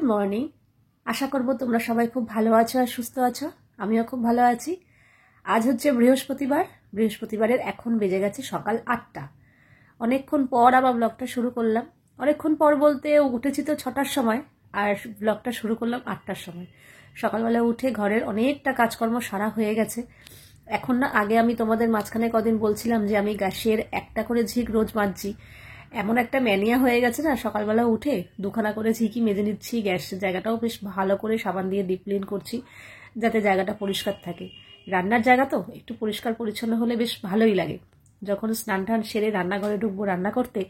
Morning. আশা করব তোমরা সবাই খুব ভালো আছো আর সুস্থ আছো। আমিও খুব ভালো আছি। আজ হচ্ছে বৃহস্পতিবার। বৃহস্পতিবারের এখন বেজে গেছে সকাল 8টা। অনেকক্ষণ পর আবার ব্লগটা শুরু করলাম। অনেকক্ষণ পর বলতে উঠেছি তো 6টার সময়, আর ব্লগটা শুরু করলাম 8টার সময়। সকালবেলা উঠে ঘরের অনেকটা কাজকর্ম সারা হয়ে গেছে। এখন না, আগে আমি তোমাদের মাঝখানে কদিন বলছিলাম যে আমি গ্যাসের একটা করে ঝিক রোজ মাজছি। এমন একটা ম্যানিয়া হয়ে গেছে না, সকালবেলা উঠে দুখানা করে ঝিকি মেজে নিচ্ছি। গ্যাসের জায়গাটাও বেশ ভালো করে সাবান দিয়ে ডিপ ক্লিন করছি, যাতে জায়গাটা পরিষ্কার থাকে। রান্নার জায়গা তো একটু পরিষ্কার পরিচ্ছন্ন হলে বেশ ভালোই লাগে। যখন স্নান টান সেরে রান্নাঘরে ঢুকবো রান্না করতে,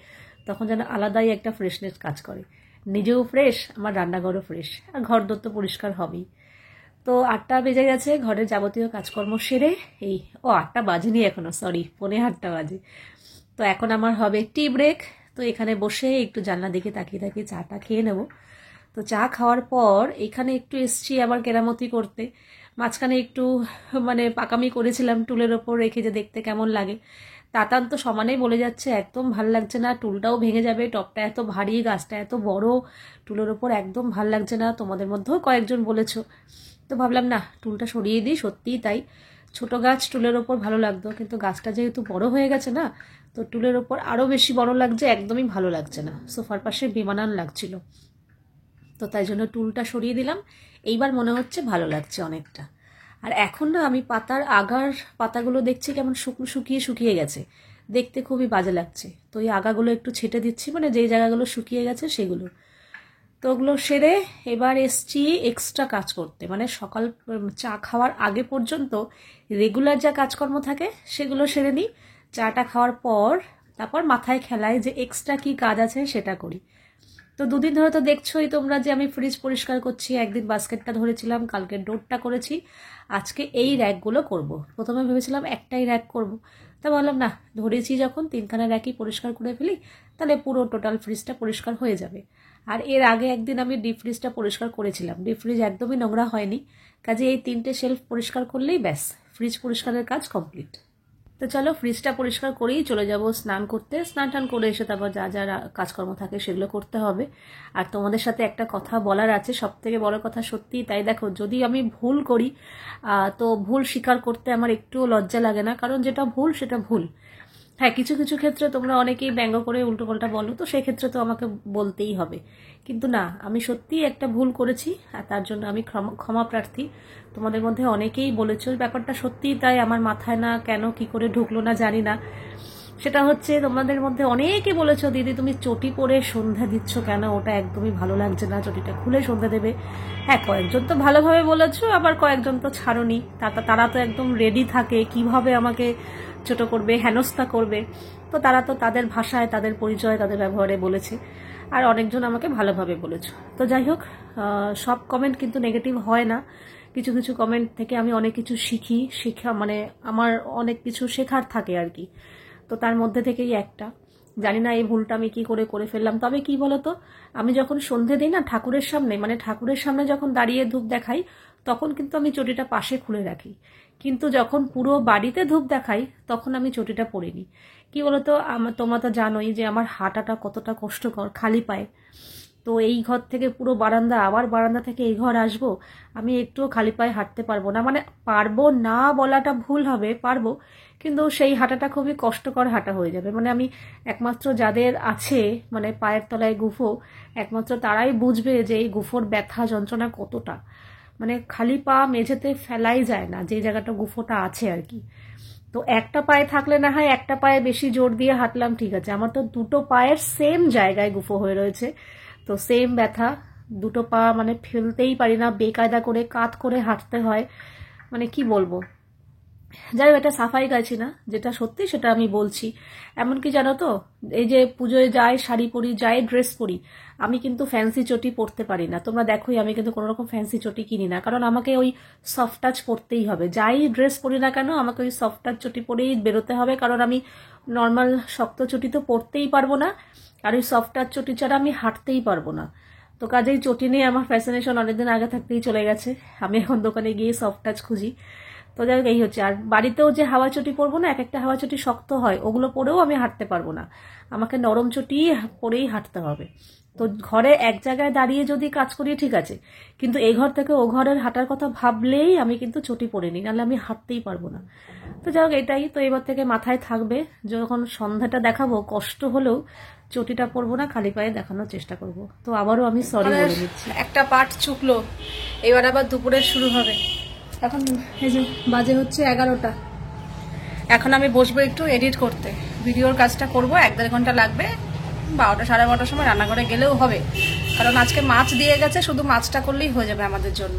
তখন যেন আলাদাই একটা ফ্রেশনেস কাজ করে। নিজেও ফ্রেশ, আমার রান্নাঘরও ফ্রেশ, আর ঘর দর তো পরিষ্কার হবেই। তো 8টা বেজে গেছে, ঘরের যাবতীয় কাজকর্ম সেরে 8টা বাজেনি এখনো, সরি, 8:45 বাজে। তো এখন আমার হবে টি ব্রেক। তো এখানে বসে একটু জানলা দিকে তাকিয়ে তাকিয়ে চাটা খেয়ে নেব। তো চা খাওয়ার পর এখানে একটু এসছি আবার কেরামতি করতে। মাঝখানে একটু পাকামি করেছিলাম টুলের ওপর রেখে, যে দেখতে কেমন লাগে। তাতান তো সমানেই বলে যাচ্ছে একদম ভাল লাগছে না, টুলটাও ভেঙে যাবে, টপটা এত ভারী, গাছটা এত বড়, টুলের ওপর একদম ভাল লাগছে না। তোমাদের মধ্যেও কয়েকজন বলেছো। তো ভাবলাম না, টুলটা সরিয়ে দিই। সত্যিই তাই, ছোট গাছ টুলের ওপর ভালো লাগতো, কিন্তু গাছটা যেহেতু বড় হয়ে গেছে না, তো টুলের ওপর আরও বেশি বড় লাগছে, একদমই ভালো লাগছে না, সোফার পাশে বেমানান লাগছিল। তো তাই জন্য টুলটা সরিয়ে দিলাম। এইবার মনে হচ্ছে ভালো লাগছে অনেকটা। আর এখন না, আমি পাতার আগার পাতাগুলো দেখছি কেমন শুকিয়ে শুকিয়ে গেছে, দেখতে খুবই বাজে লাগছে। তো এই আগাগুলো একটু ছেটে দিচ্ছি, যেই জায়গাগুলো শুকিয়ে গেছে সেগুলো। তো ওগুলো সেরে এবার এসছি এক্সট্রা কাজ করতে, সকাল চা খাওয়ার আগে পর্যন্ত রেগুলার যা কাজকর্ম থাকে সেগুলো সেরে নিই। চাটা খাওয়ার পর তারপর মাথায় খেলায় যে এক্সট্রা কি কাজ আছে সেটা করি। তো দুদিন ধরে তো দেখছোই তোমরা যে আমি ফ্রিজ পরিষ্কার করছি। একদিন বাস্কেটটা ধরেছিলাম, কালকে ডোরটা করেছি, আজকে এই র্যাকগুলো করব। প্রথমে ভেবেছিলাম একটাই র্যাক করব, তা বললাম না, ধরেছি যখন 3খানা র্যাকই পরিষ্কার করে ফেলি, তাহলে পুরো টোটাল ফ্রিজটা পরিষ্কার হয়ে যাবে। আর এর আগে একদিন আমি ডিপ ফ্রিজটা পরিষ্কার করেছিলাম, ডিপ ফ্রিজ একদমই নোংরা হয়নি। কাজে এই 3টে শেলফ পরিষ্কার করলেই ব্যাস, ফ্রিজ পরিষ্কারের কাজ কমপ্লিট। তো চলো, ফ্রিজটা পরিষ্কার করেই চলে যাব স্নান করতে। স্নান টান করে এসে তারপর যা যা কাজকর্ম থাকে সেগুলো করতে হবে। আর তোমাদের সাথে একটা কথা বলার আছে, সব থেকে বড় কথা, সত্যি তাই। দেখো, যদি আমি ভুল করি তো ভুল স্বীকার করতে আমার একটুও লজ্জা লাগে না, কারণ যেটা ভুল সেটা ভুল। হ্যাঁ, কিছু কিছু ক্ষেত্রে তোমরা অনেকেই ব্যঙ্গ করে উল্টোপাল্টা বলো, তো সেই ক্ষেত্রে তো আমাকে বলতেই হবে। কিন্তু না, আমি সত্যিই একটা ভুল করেছি, আর তার জন্য আমি ক্ষমা প্রার্থী। তোমাদের মধ্যে অনেকেই বলেছো, ব্যাপারটা সত্যিই তাই, আমার মাথায় না কেন কি করে ঢুকলো না জানি না। সেটা হচ্ছে, তোমাদের মধ্যে অনেকে বলেছো, দিদি তুমি চটি পরে সন্ধ্যা দিচ্ছ কেন, ওটা একদমই ভালো লাগছে না, চটিটা খুলে সন্ধ্যা দেবে। হ্যাঁ, কয়েকজন তো ভালোভাবে বলেছো, আবার কয়েকজন তো ছাড়োনি। তারা তো একদম রেডি থাকে কিভাবে আমাকে ছোট করবে, হেনস্থা করবে। তো তারা তো তাদের ভাষায়, তাদের পরিচয়, তাদের ব্যবহারে বলেছে। আর অনেকজন আমাকে ভালোভাবে বলেছো। তো যাই হোক, সব কমেন্ট কিন্তু নেগেটিভ হয় না। কিছু কিছু কমেন্ট থেকে আমি অনেক কিছু শিখি, আমার অনেক কিছু শেখার থাকে আর কি। তো তার মধ্যে থেকেই একটা, জানি না এই ভুলটা আমি কি করে করে ফেললাম। তবে কি বলতো, আমি যখন সন্ধে দিই না ঠাকুরের সামনে, ঠাকুরের সামনে যখন দাঁড়িয়ে ধূপ দেখাই, তখন কিন্তু আমি চটিটা পাশে খুলে রাখি। কিন্তু যখন পুরো বাড়িতে ধূপ দেখাই, তখন আমি চটিটা পরে নিই। কি বলতো, তোমরা তো জানোই যে আমার হাঁটাটা কতটা কষ্টকর খালি পায়ে। তো এই ঘর থেকে পুরো বারান্দা, আবার বারান্দা থেকে এই ঘর আসবো, আমি একটুও খালি পায়ে হাঁটতে পারবো না। পারবো না বলাটা ভুল হবে, পারবো, কিন্তু সেই হাঁটাটা খুবই কষ্টকর হাঁটা হয়ে যাবে। আমি একমাত্র যাদের আছে পায়ের তলায় গুফো, একমাত্র তারাই বুঝবে যে এই গুফোর ব্যথা যন্ত্রণা কতটা। খালি পা মেঝেতে ফেলাই যায় না, যে জায়গাটা গুফোটা আছে আর কি। তো একটা পায়ে থাকলে না হয় একটা পায়ে বেশি জোর দিয়ে হাঁটলাম, ঠিক আছে, আমার তো দুটো পায়ের সেম জায়গায় গুফো হয়ে রয়েছে। তো সেম ব্যথা, দুটো পা ফেলতেই পারি না, বেকায়দা করে কাত করে হাঁটতে হয়। কি বলবো, যাই হোক, এটা সাফাই গাইছি না, যেটা সত্যি সেটা আমি বলছি। এমনকি জানো তো, এই যে পুজোয় যাই শাড়ি পরি, যাই ড্রেস পরি, আমি কিন্তু ফ্যান্সি চটি পরতে পারি না। তোমরা দেখোই আমি কিন্তু কোনো রকম ফ্যান্সি চটি কিনি না, কারণ আমাকে ওই সফট টাচ পরতেই হবে। যাই ড্রেস পরি না কেন, আমাকে ওই সফট টাচ চটি পরেই বেরোতে হবে, কারণ আমি নর্মাল শক্ত চটি তো পরতেই পারবো না, আর ওই সফট টাচ চটি ছাড়া আমি হাঁটতেই পারবো না। তো কাজেই চটি নিয়ে আমার ফ্যাসিনেশন অনেকদিন আগে থাকতেই চলে গেছে। আমি এখন দোকানে গিয়ে সফট টাচ খুঁজি। তো যাই হোক এই হচ্ছে। আর বাড়িতেও যে হাওয়া চটি পরবো না, এক একটা হাওয়া চটি শক্ত হয়, ওগুলো পরেও আমি হাঁটতে পারবো না, আমাকে নরম চটি পরেই হাঁটতে হবে। তো ঘরে এক জায়গায় দাঁড়িয়ে যদি কাজ করি ঠিক আছে, কিন্তু এই ঘর থেকে ও ঘরের হাঁটার কথা ভাবলেই আমি কিন্তু চটি পরে নিই, নাহলে আমি হাঁটতেই পারবো না। তো যাই হোক এটাই তো, এবার থেকে মাথায় থাকবে, যখন সন্ধ্যাটা দেখাবো কষ্ট হলেও চটিটা পরবো না, খালি পায়ে দেখানোর চেষ্টা করব। তো আবারও আমি সরি বলে দিচ্ছি। একটা পার্ট চুকলো, এবার আবার দুপুরের শুরু হবে। এখন এই যে বাজে হচ্ছে 11টা, এখন আমি বসবো একটু এডিট করতে, ভিডিওর কাজটা করব, 1-1.5 ঘন্টা লাগবে। 12টা 12:30টার সময় রান্নাঘরে গেলেও হবে, কারণ আজকে মাছ দিয়ে গেছে, শুধু মাছটা করলেই হয়ে যাবে আমাদের জন্য।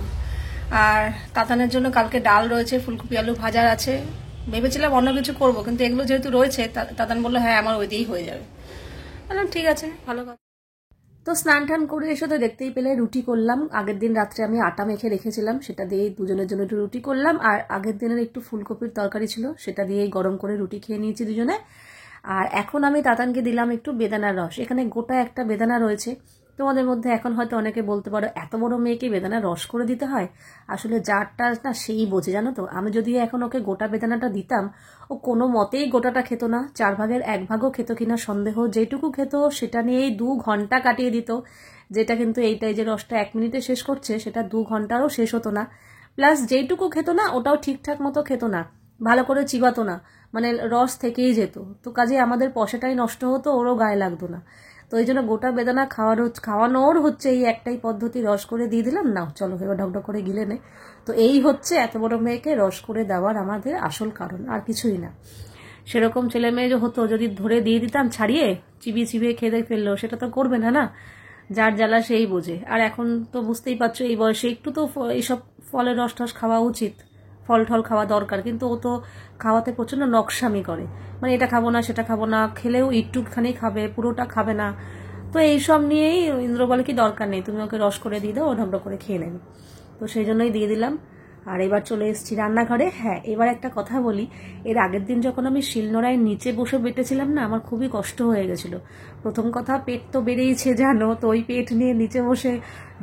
আর তাতানের জন্য কালকে ডাল রয়েছে, ফুলকপি আলু ভাজার আছে, ভেবেছিলাম অন্য কিছু করব, কিন্তু এগুলো যেহেতু রয়েছে তাতান বললো হ্যাঁ আমার ওই দিয়েই হয়ে যাবে। বললাম ঠিক আছে, ভালো কথা। তো স্নান টান করে এসে তো দেখতেই পেলে রুটি করলাম। আগের দিন রাত্রে আমি আটা মেখে রেখেছিলাম, সেটা দিয়েই দুজনের জন্য একটু রুটি করলাম। আর আগের দিনের একটু ফুলকপির তরকারি ছিল, সেটা দিয়েই গরম করে রুটি খেয়ে নিয়েছি দুজনে। আর এখন আমি তাতানকে দিলাম একটু বেদানার রস। এখানে গোটা একটা বেদানা রয়েছে। তোমাদের মধ্যে এখন হয়তো অনেকে বলতে পারো এত বড় মেয়েকে বেদানা রস করে দিতে হয়? আসলে যারটা না সেই বোঝে, জানো তো। আমি যদি এখন ওকে গোটা বেদানাটা দিতাম, ও কোনো মতেই গোটাটা খেত না, 4 ভাগের 1 ভাগও খেত কিনা সন্দেহ। যেটুকু খেত সেটা নিয়েই 2 ঘন্টা কাটিয়ে দিত, যেটা কিন্তু এইটাই যে রসটা 1 মিনিটে শেষ করছে সেটা 2 ঘন্টারও শেষ হতো না। প্লাস যেইটুকু খেত না ওটাও ঠিকঠাক মতো খেত না, ভালো করে চিবাতো না, মানে রস থেকেই যেত। তো কাজে আমাদের পয়সাটাই নষ্ট হতো, ওরও গায়ে লাগতো না। তো এই জন্য গোটা বেদানা খাওয়ানোর হচ্ছে এই একটাই পদ্ধতি, রস করে দিয়ে দিলাম, নাও চলো এবার ঢকঢক করে গিলে নে। তো এই হচ্ছে এত বড় মেয়েকে রস করে দেওয়ার আমাদের আসল কারণ, আর কিছুই না। সেরকম ছেলে মেয়ে যে হতো, যদি ধরে দিয়ে দিতাম ছাড়িয়ে চিবিয়ে চিবিয়ে খেতে ফেললো, সেটা তো করবে না, না। যার জ্বালা সেই বোঝে। আর এখন তো বুঝতেই পারছো, এই বয়সে একটু তো এইসব ফলের রস টস খাওয়া উচিত, ফল টল খাওয়া দরকার। কিন্তু ও তো খাওয়াতে প্রচণ্ড নকশামি করে, মানে এটা খাবো না সেটা খাবো না, খেলেও একটুখানি খাবে, পুরোটা খাবে না। তো এইসব নিয়েই ইন্দ্র বলে কি দরকার নেই, তুমি ওকে রস করে দিয়ে দাও, ও ঢকঢক করে খেয়ে নেবে। তো সেই জন্যই দিয়ে দিলাম। আর এবার চলে এসেছি রান্নাঘরে। হ্যাঁ, এবার একটা কথা বলি, এর আগের দিন যখন আমি শিলনোড়ায় নিচে বসে বেটেছিলাম না, আমার খুবই কষ্ট হয়ে গেছিলো। প্রথম কথা, পেট তো বেড়েইছে জানো, তো ওই পেট নিয়ে নিচে বসে,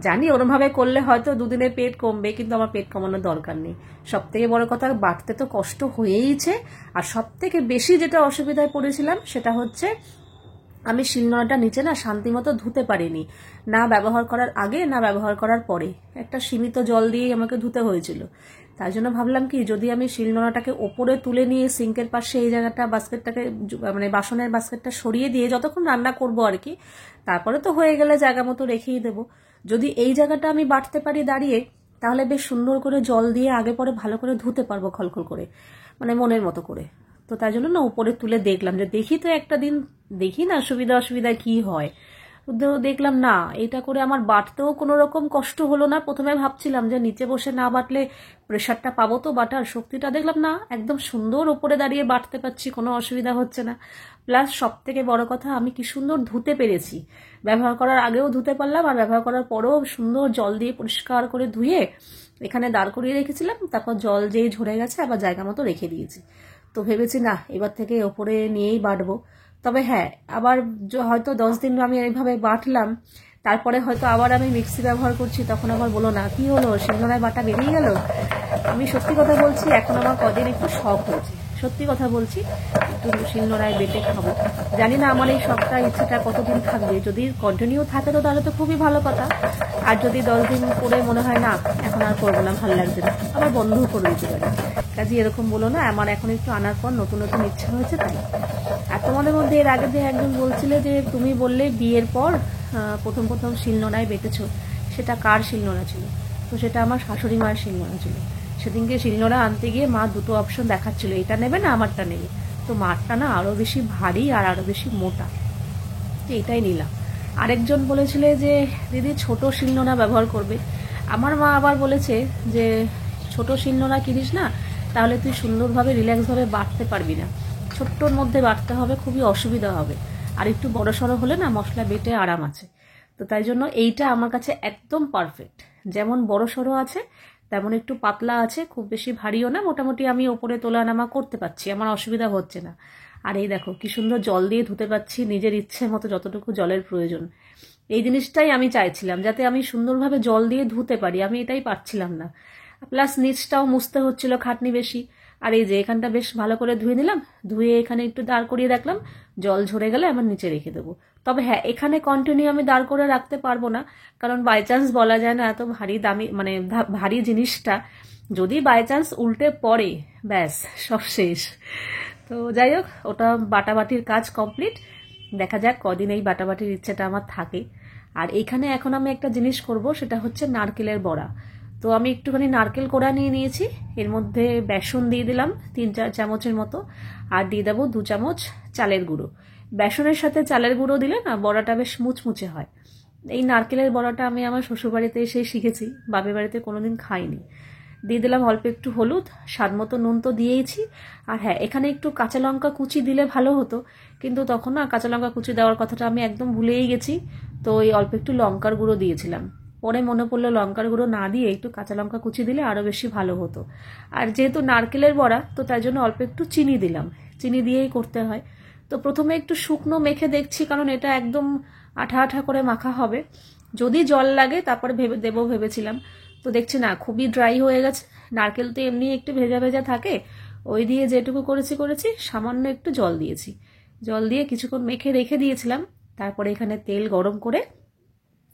জানি ওরমভাবে করলে হয়তো 2 দিনে পেট কমবে, কিন্তু আমার পেট কমানোর দরকার নেই। সব থেকে বড় কথা, বাটতে তো কষ্ট হয়েইছে। আর সব থেকে বেশি যেটা অসুবিধায় পড়েছিলাম সেটা হচ্ছে, আমি শিলনোড়াটা নিচে না শান্তিমতো ধুতে পারিনি, না ব্যবহার করার আগে না ব্যবহার করার পরে, একটা সীমিত জল দিয়েই আমাকে ধুতে হয়েছিল। তাই জন্য ভাবলাম কি, যদি আমি শিলনোড়াটাকে ওপরে তুলে নিয়ে সিঙ্কের পাশে এই জায়গাটা বাস্কেটটাকে, মানে বাসনের বাস্কেটটা সরিয়ে দিয়ে যতক্ষণ রান্না করব আর কি, তারপরে তো হয়ে গেলে জায়গা মতো রেখেই দেবো। যদি এই জায়গাটা আমি বাটতে পারি দাঁড়িয়ে, তাহলে বেশ সুন্দর করে জল দিয়ে আগে পরে ভালো করে ধুতে পারবো, খলখল করে, মানে মনের মতো করে। তো তাই জন্য না উপরে তুলে দেখলাম, যে দেখি তো একটা দিন, দেখি না সুবিধা অসুবিধা কি হয়। দেখলাম না, এটা করে আমার বাটতেও কোনো রকম কষ্ট হলো না। প্রথমে ভাবছিলাম যে নিচে বসে না বাটলে প্রেশারটা পাবো তো বাটার শক্তিটা, দেখলাম না, একদম সুন্দর উপরে দাঁড়িয়ে বাটতে পারছি, কোনো অসুবিধা হচ্ছে না। প্লাস সব থেকে বড় কথা, আমি কি সুন্দর ধুতে পেরেছি, ব্যবহার করার আগেও ধুতে পারলাম, আর ব্যবহার করার পরেও সুন্দর জল দিয়ে পরিষ্কার করে ধুয়ে এখানে দাঁড় করিয়ে রেখেছিলাম, তারপর জল যেই ঝরে গেছে আবার জায়গা মতো রেখে দিয়েছি। তো ভেবেছি না, এবার থেকে ওপরে নিয়েই বাটবো। তবে হ্যাঁ, আবার হয়তো 10 দিন আমি এইভাবে বাটলাম, তারপরে হয়তো আবার আমি মিক্সি ব্যবহার করছি, তখন আবার বলো না কি হলো, শিলনোড়ায় বাটা বেরিয়ে গেল। আমি সত্যি কথা বলছি, এখন আমার কদিন একটু শখ হয়েছে, সত্যি কথা বলছি, একটু শিলনোড়ায় বেটে খাবো। জানি না আমার এই শখটা, ইচ্ছেটা কতদিন থাকবে। যদি কন্টিনিউ থাকে তো তাহলে তো খুবই ভালো কথা। আর যদি 10 দিন করে মনে হয় না এখন আর করবো না, ভালো লাগছে না, আবার বন্ধও করে দিতে পারি। কাজে এরকম বলো না, আমার এখন একটু আনার পর নতুন নতুন ইচ্ছা হয়েছে তাই। আর তোমাদের মধ্যে এর আগে যে একজন বলছিলে যে তুমি বললে বিয়ের পর প্রথম প্রথম শিলনোড়ায় বেটেছো, সেটা কার শিলনোড়া ছিল? তো সেটা আমার শাশুড়ি মায়ের শিলনোড়া ছিল। সেদিনকে শিলনোড়া আনতে গিয়ে মা দুটো অপশন দেখাচ্ছিল, এটা নেবে না আমারটা নেবে। তো মারটা না আরও বেশি ভারী আর আরও বেশি মোটা, তো এটাই নিলাম। আরেকজন বলেছিলে যে দিদি ছোট শিলনোড়া ব্যবহার করবে। আমার মা আবার বলেছে যে ছোট শিলনোড়া কিনিস না, তাহলে তুই সুন্দরভাবে রিল্যাক্সভাবে বাটতে পারবি না, ছোট্টর মধ্যে বাটতে হবে, খুবই অসুবিধা হবে। আর একটু বড় সড়ো হলে না মশলা বেটে আরাম আছে। তো তাই জন্য এইটা আমার কাছে একদম পারফেক্ট, যেমন বড় সড়ো আছে তেমন একটু পাতলা আছে, খুব বেশি ভারীও না, মোটামুটি আমি ওপরে তোলা নামা করতে পারছি, আমার অসুবিধা হচ্ছে না। আর এই দেখো কি সুন্দর জল দিয়ে ধুতে পারছি, নিজের ইচ্ছে মতো যতটুকু জলের প্রয়োজন। এই জিনিসটাই আমি চাইছিলাম, যাতে আমি সুন্দরভাবে জল দিয়ে ধুতে পারি, আমি এটাই পারছিলাম না। প্লাস নিচটাও মুছতে হচ্ছিল, খাটনি বেশি। আর এই যে এখানটা বেশ ভালো করে ধুয়ে নিলাম, ধুয়ে এখানে একটু দাঁড় করিয়ে রাখলাম, জল ঝরে গেলে আমার নিচে রেখে দেবো। তবে হ্যাঁ, এখানে কন্টিনিউ আমি দাঁড় করে রাখতে পারবো না, কারণ বাই চান্স বলা যায় না, এত ভারী দামি মানে ভারী জিনিসটা যদি বাই চান্স উল্টে পড়ে, ব্যাস সব শেষ। তো যাই হোক, ওটা বাটাবাটির কাজ কমপ্লিট। দেখা যাক কদিন এই বাটাবাটির ইচ্ছেটা আমার থাকে। আর এখানে এখন আমি একটা জিনিস করব, সেটা হচ্ছে নারকেলের বড়া। তো আমি একটুখানি নারকেল কোড়া নিয়ে নিয়েছি, এর মধ্যে বেসন দিয়ে দিলাম 3-4 চামচের মতো, আর দিয়ে দেবো 2 চামচ চালের গুঁড়ো। বেসনের সাথে চালের গুঁড়ো দিলে না বড়াটা বেশ মুচমুচে হয়। এই নারকেলের বড়াটা আমি আমার শ্বশুরবাড়িতে এসে শিখেছি, বাপের বাড়িতে কোনোদিন খাইনি। দিয়ে দিলাম অল্প একটু হলুদ, স্বাদ মতো নুন তো দিয়েইছি। আর হ্যাঁ, এখানে একটু কাঁচা লঙ্কা কুচি দিলে ভালো হতো, কিন্তু তখন না কাঁচা লঙ্কা কুচি দেওয়ার কথাটা আমি একদম ভুলেই গেছি। তো ওই অল্প একটু লঙ্কার গুঁড়ো দিয়েছিলাম, পরে মনে পড়লো লঙ্কার গুঁড়ো না দিয়ে একটু কাঁচা লঙ্কা কুচি দিলে আরও বেশি ভালো হতো। আর যেহেতু নারকেলের বড়া, তো তাই জন্য অল্প একটু চিনি দিলাম, চিনি দিয়েই করতে হয়। তো প্রথমে একটু শুকনো মেখে দেখছি, কারণ এটা একদম আঠা আঠা করে মাখা হবে, যদি জল লাগে তারপরে ভেবেছিলাম। তো দেখছি না, খুবই ড্রাই হয়ে গেছে। নারকেল তো এমনি একটু ভেজা ভেজা থাকে, ওই দিয়ে যেটুকু করেছি সামান্য একটু জল দিয়েছি, জল দিয়ে কিছুক্ষণ মেখে রেখে দিয়েছিলাম। তারপরে এখানে তেল গরম করে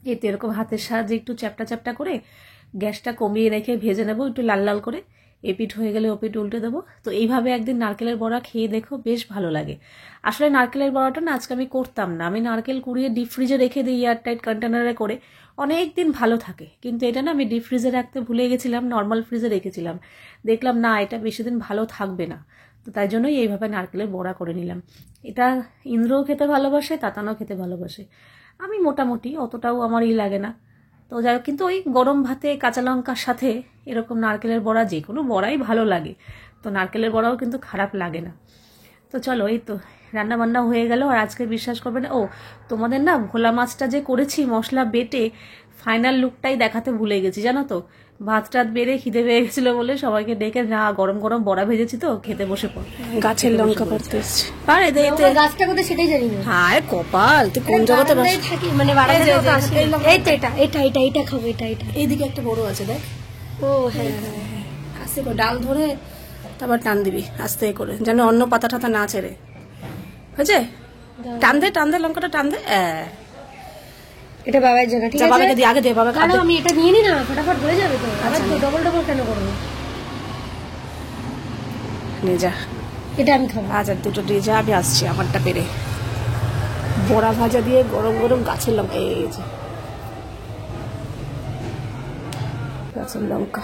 এতে এরকম হাতের সাহায্যে একটু চ্যাপটা চ্যাপটা করে গ্যাসটা কমিয়ে রেখে ভেজে নেবো একটু লাল লাল করে। এপিঠ হয়ে গেলে ওপিঠ উল্টে দেবো। তো এইভাবে একদিন নারকেলের বড়া খেয়ে দেখো, বেশ ভালো লাগে। আসলে নারকেলের বড়াটা না আজকে আমি করতাম না, আমি নারকেল কুড়িয়ে ডিপ ফ্রিজে রেখে দিই এয়ারটাইট কন্টেনারে করে, অনেক দিন ভালো থাকে। কিন্তু এটা না আমি ডিপ ফ্রিজে রাখতে ভুলে গেছিলাম, নর্মাল ফ্রিজে রেখেছিলাম, দেখলাম না এটা বেশি দিন ভালো থাকবে না। তো তাই জন্যই এইভাবে নারকেলের বড়া করে নিলাম। এটা ইন্দ্রও খেতে ভালোবাসে, তাতানও খেতে ভালোবাসে, আমি মোটামুটি অতটাও আমার লাগে না। তো যাই হোক, কিন্তু ওই গরম ভাতে কাঁচা লঙ্কার সাথে এরকম নারকেলের বড়া, যে কোনো বড়াই ভালো লাগে, তো নারকেলের বড়াও কিন্তু খারাপ লাগে না। তো চলো, এই তো রান্না বান্না হয়ে গেল। আর আজকে বিশ্বাস করবে না, তোমাদের না ভোলা মাছটা যে করেছি মশলা বেটে, ফাইনাল লুকটাই দেখাতে ভুলে গেছি জানো তো। ভাত টাত বেড়ে খিদে পেয়ে গেছিলো বলে সবাইকে ডেকে, না গরম গরম বড়া ভেজেছি তো খেতে বসে পড়। গাছের লঙ্কা পারতে এসছে। গাছটা কোথায় সেটাই জানি না। হায় কপাল, তুই কোন জগতে থাকি মানে এটা খাবো, এটা এইদিকে একটা বড় আছে দেখ। ও হ্যাঁ, আস্তে করে ডাল ধরে তারপর টান দিবি আস্তে করে, যেন অন্য পাতা টাতা না ছেড়ে। হয়েছে? টান দে লঙ্কাটা টান দে। এটা বাবার জন্য, ঠিক আছে? বাবাকে দিয়ে আগে দে, বাবা কারণ আমি এটা নিয়ে নি না, ফটাফট হয়ে যাবে তো। আবার ডবল ডবল কেন করবো? নিয়ে যা, এটা আমি খাবো। আচ্ছা দুটো দিয়ে যা, আমি আসছি আমারটা পেরে। বড়া ভাজা দিয়ে গরম গরম গাছের লঙ্কা, এই যে গাছের লঙ্কা,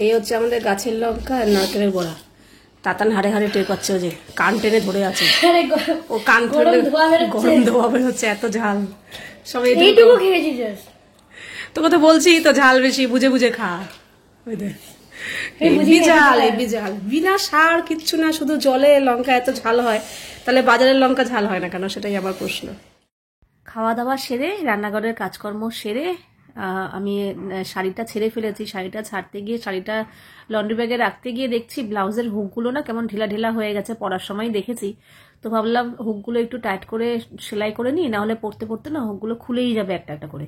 এই হচ্ছে আমাদের গাছের লঙ্কা আর নারকেলের বড়া। তাতান হাড়ে হাড়ে টের পাচ্ছে, যে কান টেনে ধরে আছে, ও কান ধরলে গরম ধোয়া বেরোচ্ছে, এত ঝাল। সব এইটুকু খেয়েছি জাস্ট, তোকে তো বলছি তো ঝাল বেশি বুঝে বুঝে খা। ওই দেখ হেবি ঝাল, বিনা সার কিচ্ছু না, শুধু জলে লঙ্কা এত ঝাল হয়, তাহলে বাজারের লঙ্কা ঝাল হয় না কেন, সেটাই আমার প্রশ্ন। খাওয়া দাওয়া সেরে রান্নাঘরের কাজকর্ম সেরে আমি শাড়িটা ছেড়ে ফেলেছি। শাড়িটা ছাড়তে গিয়ে, শাড়িটা লন্ড্রি ব্যাগে রাখতে গিয়ে দেখছি ব্লাউজের হুকগুলো না কেমন ঢিলা ঢিলা হয়ে গেছে, পরার সময় দেখেছি। তো ভাবলাম হুকগুলো একটু টাইট করে সেলাই করে নিই, নাহলে পরতে পরতে না হুকগুলো খুলেই যাবে একটা একটা করে।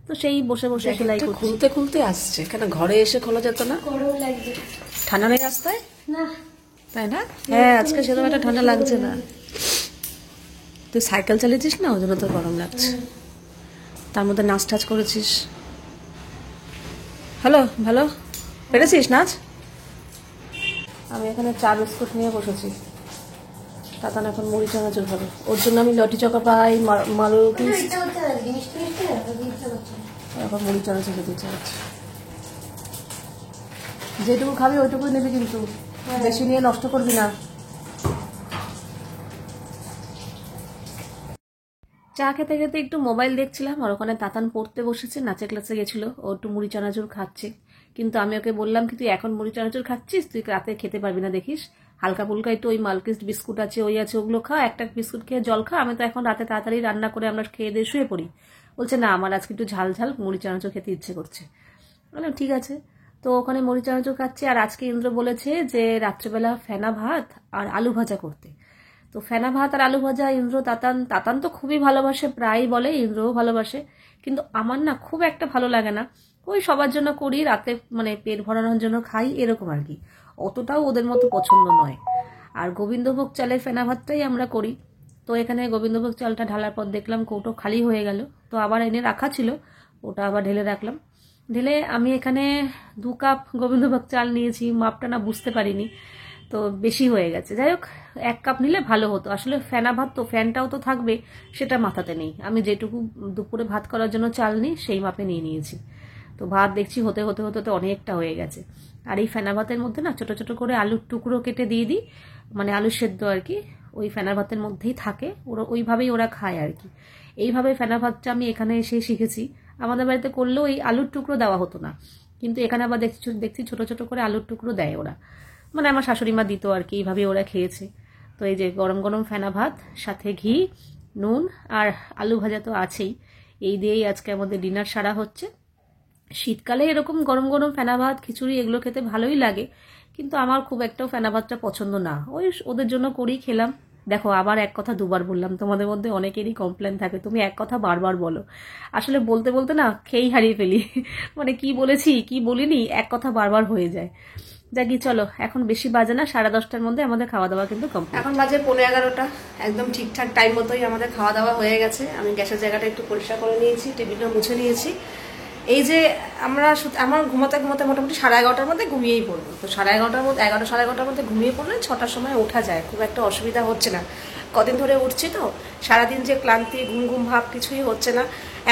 তো সেই বসে বসে সেলাই খুলতে খুলতে আসছে, কেন ঘরে এসে খোলা যেত না? গরম লাগছে ঠান্ডা নেই রাস্তায়, না তাই না? হ্যাঁ, আজকে সেরকম একটা ঠান্ডা লাগছে না। তুই সাইকেল চালিয়েছিস না, ওই জন্য তোর গরম লাগছে। তার মধ্যে নাচ টাচ করেছিস, হ্যালো ভালো পেরেছিস নাচ। আমি এখানে চা বিস্কুট নিয়ে বসেছি, তাতান এখন মুড়ি চানাচুর খাবে, ওর জন্য আমি লটি চকা পাই, মালকিস, এখন মুড়ি চানাচুর খেতে ইচ্ছা হচ্ছে। যেটুকু খাবি ওইটুকুই নেবি, কিন্তু বেশি নিয়ে নষ্ট করবি না। চা খেতে খেতে একটু মোবাইল দেখছিলাম, আর ওখানে তাতান পড়তে বসেছে, নাচের ক্লাসে গেছিল, ও একটু মুড়ি চানাচুর খাচ্ছে। কিন্তু আমি ওকে বললাম কি, তুই এখন মুড়ি চানাচুর খাচ্ছিস, তুই রাতে খেতে পারবি না, দেখিস হালকা ফুলকা একটু ওই মালকিস বিস্কুট আছে, ওই আছে, ওগুলো খা, একটা বিস্কুট খেয়ে জল খা, আমি তো এখন রাতে তাড়াতাড়ি রান্না করে আমরা খেয়ে দিয়ে শুয়ে পড়ি। বলছে না, আমার আজকে একটু ঝাল ঝাল মুড়ি চানাচুর খেতে ইচ্ছে করছে। বললাম ঠিক আছে। তো ওখানে মুড়ি চানাচুর খাচ্ছি। আর আজকে ইন্দ্র বলেছে যে রাত্রেবেলা ফেনা ভাত আর আলু ভাজা করতে। তো ফেনা ভাত আর আলু ভাজা ইন্দ্র, তাতান তো খুবই ভালোবাসে, প্রায়ই বলে, ইন্দ্রও ভালোবাসে, কিন্তু আমার না খুব একটা ভালো লাগে না। ওই সবার জন্য করি, রাতে মানে পেট ভরানোর জন্য খাই, এরকম আর কি। অতটাও ওদের মতো পছন্দ নয়। আর গোবিন্দভোগ চালের ফেনা ভাতটাই আমরা করি। তো এখানে গোবিন্দভোগ চালটা ঢালার পর দেখলাম কৌটো খালি হয়ে গেল, তো আবার এনে রাখা ছিল, ওটা আবার ঢেলে রাখলাম। ঢেলে আমি এখানে 2 কাপ গোবিন্দভোগ চাল নিয়েছি, মাপটা না বুঝতে পারিনি, তো বেশি হয়ে গেছে। যাই হোক, 1 কাপ নিলে ভালো হতো। আসলে ফেনা ভাত তো, ফ্যানটাও তো থাকবে, সেটা মাথাতে নেই। আমি যেটুকু দুপুরে ভাত করার জন্য চাল নিই সেই মাপে নিয়ে নিয়েছি। তো ভাত দেখছি হতে হতে হতে তো অনেকটা হয়ে গেছে। আর এই ফেনা ভাতের মধ্যে না ছোট ছোট করে আলুর টুকরো কেটে দিয়ে দিই, মানে আলু সেদ্ধ আর কি, ওই ফেনা ভাতের মধ্যেই থাকে, ওরা ওইভাবেই ওরা খায় আর কি। এইভাবে ফেনা ভাতটা আমি এখানে এসে শিখেছি। আমাদের বাড়িতে করলেও এই আলুর টুকরো দেওয়া হতো না, কিন্তু এখানে আবার দেখছি ছোট ছোট করে আলুর টুকরো দেয় ওরা, মানে আমার শাশুড়ি মা দিত আর কি, এইভাবে ওরা খেয়েছে। তো এই যে গরম গরম ফেনা ভাত, সাথে ঘি, নুন আর আলু ভাজা তো আছেই। এই দিয়েই আজকে আমাদের ডিনার সারা হচ্ছে। শীতকালে এরকম গরম গরম ফেনা ভাত, খিচুড়ি এগুলো খেতে ভালোই লাগে, কিন্তু আমার খুব একটাও ফেনা ভাতটা পছন্দ না। ওই ওদের জন্য করেই খেলাম। দেখো, আবার এক কথা 2বার বললাম। তোমাদের মধ্যে অনেকেরই কমপ্লেন থাকে, তুমি এক কথা বারবার বলো। আসলে বলতে বলতে না খেয়েই হারিয়ে ফেলি, মানে কি বলেছি কি বলিনি, এক কথা বারবার হয়ে যায়। যাকি, চলো এখন বেশি বাজে না, 10:30টার মধ্যে আমাদের খাওয়া দাওয়া কিন্তু কমপ্লিট। এখন বাজে 11:15, একদম ঠিকঠাক টাইম মতোই আমাদের খাওয়া দাওয়া হয়ে গেছে। আমি গ্যাসের জায়গাটা একটু পরিষ্কার করে নিয়েছি, টেবিলটা মুছে নিয়েছি। এই যে আমার ঘুমাতে ঘুমাতে মোটামুটি 11:30টার মধ্যে ঘুমিয়েই পড়বো। তো 11:30টার মধ্যে 11, 11:30টার মধ্যে ঘুমিয়ে পড়লে 6টার সময় ওঠা যায়, খুব একটা অসুবিধা হচ্ছে না। কদিন ধরে উঠছি তো, সারাদিন যে ক্লান্তি, ঘুম ঘুম ভাব কিছুই হচ্ছে না।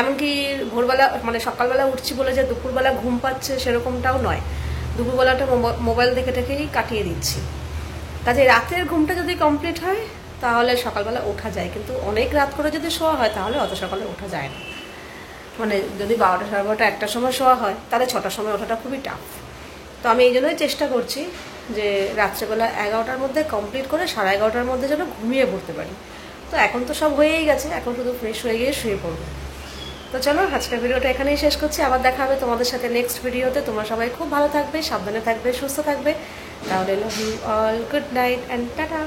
এমনকি ভোরবেলা মানে সকালবেলা উঠছি বলে যে দুপুরবেলা ঘুম পাচ্ছে সেরকমটাও নয়। দুপুরবেলাটা মোবাইল দেখে দেখেই কাটিয়ে দিচ্ছি। কাজে রাতের ঘুমটা যদি কমপ্লিট হয় তাহলে সকালবেলা ওঠা যায়, কিন্তু অনেক রাত করে যদি শোয়া হয় তাহলে অত সকালে ওঠা যায় না। মানে যদি 12টা, 12:30, 1টার সময় শোয়া হয় তাহলে 6টার সময় ওঠাটা খুবই টাফ। তো আমি এই জন্যই চেষ্টা করছি যে রাত্রেবেলা 11টার মধ্যে কমপ্লিট করে 11:30টার মধ্যে যেন ঘুমিয়ে পড়তে পারি। তো এখন তো সব হয়েই গেছে, এখন শুধু ফ্রেশ হয়ে গিয়ে শুয়ে পড়বো। তো চলো, আজকের ভিডিওটা এখানেই শেষ করছি। আবার দেখা হবে তোমাদের সাথে নেক্সট ভিডিওতে। তোমরা সবাই খুব ভালো থাকবে, সাবধানে থাকবে, সুস্থ থাকবে। তাহলে love you all, good night and tata.